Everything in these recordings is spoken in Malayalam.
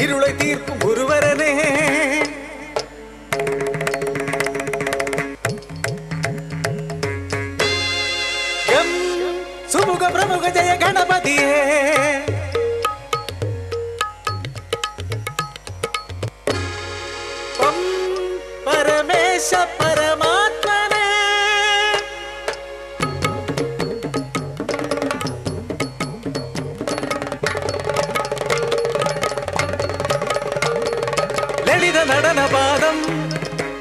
ഇരുളை തീർക്കും ഗുരുവരനെ സുമുഖ പ്രമുഖ ജയ ഗണപതിയേ പരമേശ പരമാത്മനെ ലളിത നടനപാദം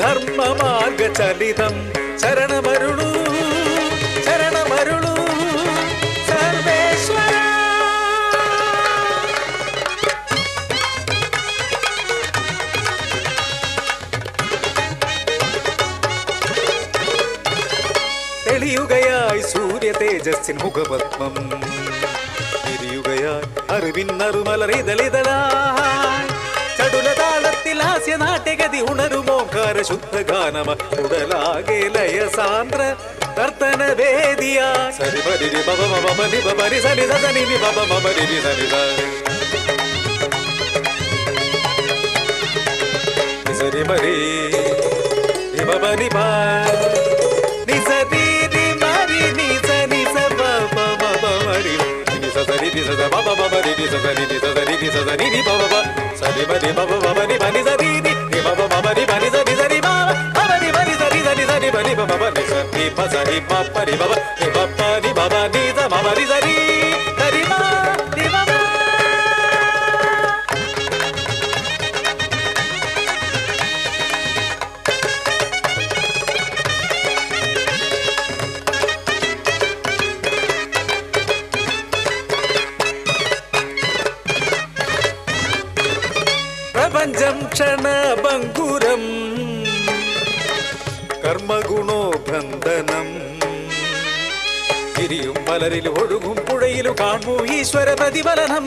ധർമ്മമാർഗചലിതം ശരണമരുളൂ ശരണമരുളൂ സർവേശ്വര തെളിയുകയായി സൂര്യ തേജസ്സിൻ മുഖപത്മം തിരിയുകയായി അറിവിൻ നറുമലറിതളിതളായി ചടുലതാളത്തിൽ ഹാസ്യ നാട്യഗതി ഉണരുമോങ്കാര ശുദ്ധഗാനമ ഉടലാകെ ലയ സാന്ദ്ര നർത്തന വേദിയ സരി പരി ബബ മമ പരി ബരി സനി സനി നി ബബ മമ രി സനി സരി മരി നി ബബ നി ബ നി സരി നി മരി നി സനി സ ബബ മമ മരി നി സരി നി സ ബബ മമ രി നി സരി നി സരി നി സരി നി ബബ ബ സരി മരി ബബ മമ നി ബനി സരി നി ബബ മമ നി ബനി സരി സരി ബ മരി ബനി സരി സരി സരി ബനി ബബ ബ നി സരി പ സരി പ പരി ബബ നി ബപ്പ നി ബബ നി സ മമ രി സരി സരി ബ നി ബബ പ്രപഞ്ചം ക്ഷണഭംഗുരം കർമ്മഗുണോ ബന്ധനം തിരിയും മലരിലും ഒഴുകും പുഴയിലും കാണൂ ഈശ്വര പ്രതിഫലനം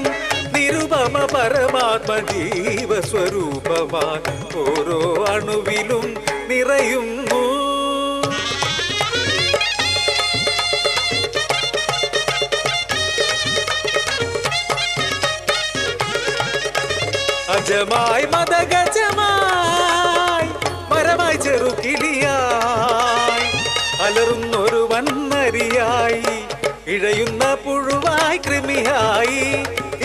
നിരുപമ പരമാത്മ ജീവസ്വരൂപമാൻ ഓരോ അണുവിലും നിറയുന്നു അജമായി മദഗജമായി മരമായി ചെറുകിളിയായി അലറുന്നൊരു വന്നരിയായി ഇഴയുന്ന പുഴുവായി കൃമിയായി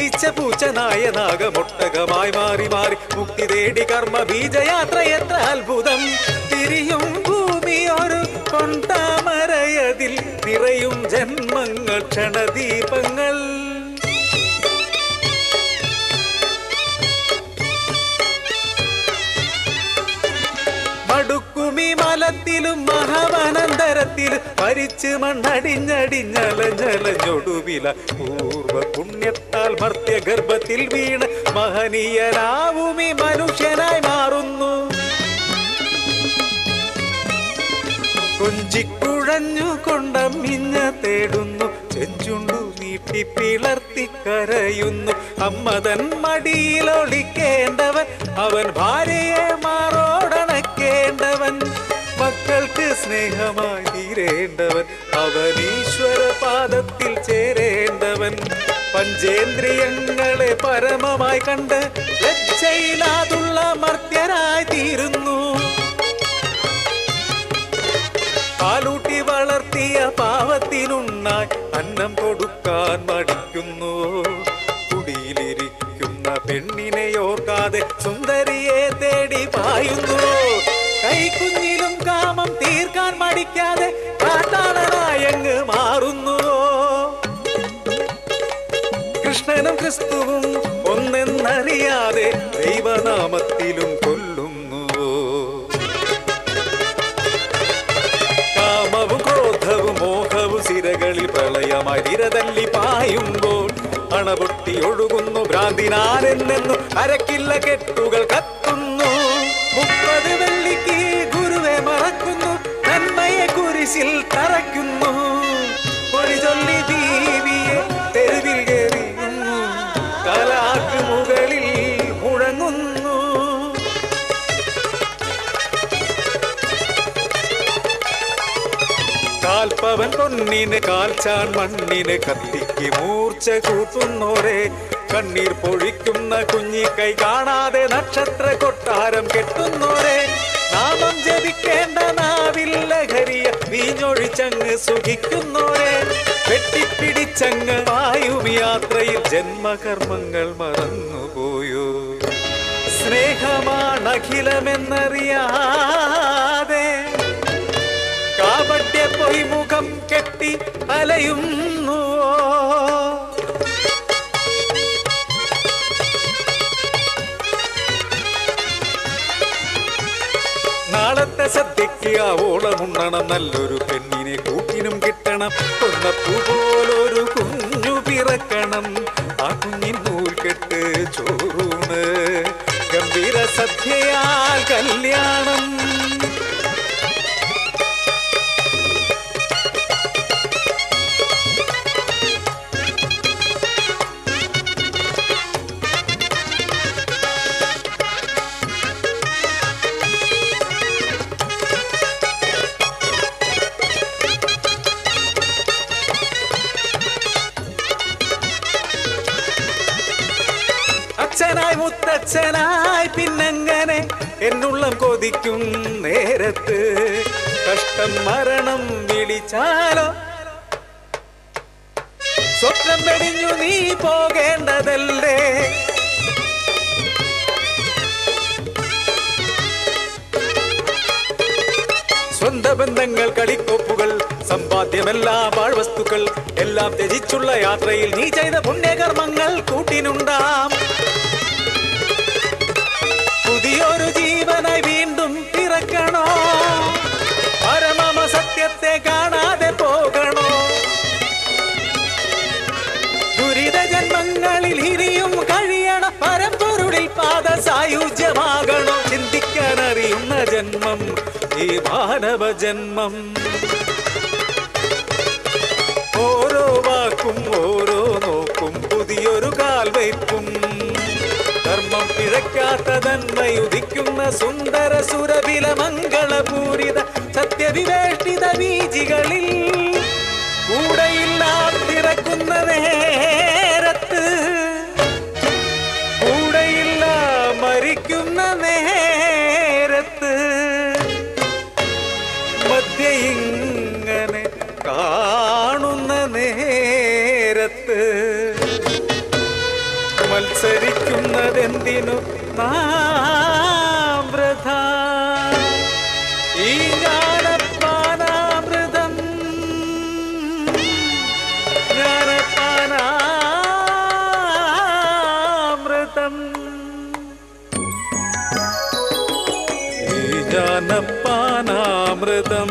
ഇച്ഛപൂച്ചനായ നാഗമൊട്ടകമായി മാറി മാറി മുക്തി തേടി കർമ്മ ബീജയാത്ര എത്ര അത്ഭുതം തിരിയും ഭൂമി ഒരു കൊണ്ടാമരയതിൽ നിറയും ജന്മങ്ങൾ ക്ഷണദീപങ്ങൾ മടുക്കുമി മലത്തിലും മഹാവനന്തരത്തിലും പരിച്ച് മണ്ണടിഞ്ഞടിഞ്ഞലഞ്ഞലഞ്ഞൊടുവില പൂർവ പുണ്യത്താൽ മർത്യഗർഭത്തിൽ വീണ് മഹനീയനാവുമി മനുഷ്യനായി മാറുന്നു കൊഞ്ചിക്കുഴഞ്ഞു കൊണ്ടമ്മിഞ്ഞ തേടുന്നു ചെഞ്ചുണ്ടു നീട്ടി പിളർത്തി കരയുന്നു അമ്മതൻ മടിയിലൊളിക്കേണ്ടവൻ അവൻ ഭാര്യയെ മാറോടണക്കേണ്ടവൻ മക്കൾക്ക് സ്നേഹമായി തീരേണ്ടവൻ അവൻ ഈശ്വര പാദത്തിൽ ചേരേണ്ടവൻ പഞ്ചേന്ദ്രിയങ്ങളെ പരമമായി കണ്ട് ലജ്ജയിലാതുള്ള മർത്യരായി തീരുന്നു പാലൂട്ടി വളർത്തിയ പാവത്തിനുണ്ണായി അന്നം കൊടുക്കാൻ മടിക്കുന്നു കുടിയിലിരിക്കുന്ന പെണ്ണിനെ ഓർക്കാതെ സുന്ദരിയെ തേടി പായുന്നു കൈക്കുഞ്ഞിലും കാമം തീർക്കാൻ മടിക്കാതെ കാട്ടാളനായങ്ങ് മാറുന്നു കൃഷ്ണനും ക്രിസ്തുവും ഒന്നെന്നറിയാതെ ദൈവനാമത്തിലും കൊല്ലുന്നു കാമവും ക്രോധവും മോഹവും സിരകളിൽ പ്രളയമായി തിരതല്ലി പായുമ്പോൾ അണപൊട്ടി ഒഴുകുന്നു ഭ്രാന്തിനാനെന്നു അരക്കില്ല കെട്ടുകൾ കത്തുന്നു 30 വെള്ളിക്ക് ഗുരുവെ മറക്കുന്നു നന്മയെ കുരിശിൽ തറയ്ക്കുന്നു പൊടി ചൊല്ലി ദീവിയെ തെരുവിൽ എറിയുന്നു കലാക്ക് മുകളിൽ മുഴങ്ങുന്നു കാൽപ്പവൻ പൊന്നിന് കാൽച്ചാൻ മണ്ണിന് കത്തിക്ക് മൂർച്ച കൂട്ടുന്നോരെ കണ്ണീർ പൊഴിക്കുന്ന കുഞ്ഞിക്കൈ കാണാതെ നക്ഷത്ര കൊട്ടാരം കെട്ടുന്നോരെ, നാമം ജപിക്കേണ്ട നാവിൽ ലഹരിയ വീഞ്ഞൊഴിച്ചങ്ങ് സുഖിക്കുന്നോരെ, വെട്ടിപ്പിടിച്ചങ്ങ് വായും യാത്രയിൽ ജന്മകർമ്മങ്ങൾ മറന്നുപോയോ? സ്നേഹമാണഖിലമെന്നറിയാതെ കാപട്യ പൊയ്മുഖം കെട്ടി അലയുന്നുവോ? നാളത്തെ സദ്യക്ക് ആവോളമുണ്ണണം, നല്ലൊരു പെണ്ണിനെ കൂട്ടിനും കിട്ടണം, കൊന്നപ്പൂ പോലൊരു കുഞ്ഞു പിറക്കണം, ആ കുഞ്ഞിൻ നൂൽകെട്ട് ചോറൂണ്, ഗംഭീര സദ്യയാൽ കല്യാണം. അച്ഛനായി മുത്തച്ഛനായി പിന്നെങ്ങനെ എന്നുള്ളം കൊതിക്കും നേരത്ത്, കഷ്ടം മരണം വിളിച്ചാലോ സ്വപ്നം വെടിഞ്ഞു നീ പോകേണ്ടതല്ലേ? സ്വന്ത ബന്ധങ്ങൾ, കളിക്കൊപ്പുകൾ, സമ്പാദ്യമെല്ലാം പാഴ്വസ്തുക്കൾ എല്ലാം ത്യജിച്ചുള്ള യാത്രയിൽ നീ ചെയ്ത പുണ്യകർമ്മങ്ങൾ കൂട്ടിനുണ്ടാം. പുതിയൊരു ജീവനായി വീണ്ടും പിറക്കണോ? പരമമ സത്യത്തെ കാണാതെ പോകണോ? ദുരിത ജന്മങ്ങളിൽ ഇനിയും കഴിയണം, പരമ്പൊരുളിൽ പാദ സായുജ്യമാകണോ? ചിന്തിക്കാൻ അറിയുന്ന ജന്മം ഈ മാനവ ജന്മം. ഓരോ വാക്കും ഓരോ നോക്കും പുതിയൊരു കാൽവയ്പും, ധർമ്മം പിഴയ്ക്കാത്ത നന്മയുദിക്കുന്ന സുന്ദര സുരഭില മംഗളപൂരിത സത്യവിവേഷ്ടിത ബീജികളിൽ കൂടെയില്ലാതിറക്കുന്ന നേരത്ത്, കൂടെയില്ല മരിക്കുന്ന നേരത്ത്, മധ്യ ഇങ്ങനെ കാണുന്ന നേരത്ത് മത്സരിക്കുന്നതെന്തിനു നാം വൃഥാ? ഈ ജ്ഞാനപ്പാനാമൃതം, ജ്ഞാനപ്പാനാമൃതം, ഈ ജ്ഞാനപ്പാനാമൃതം.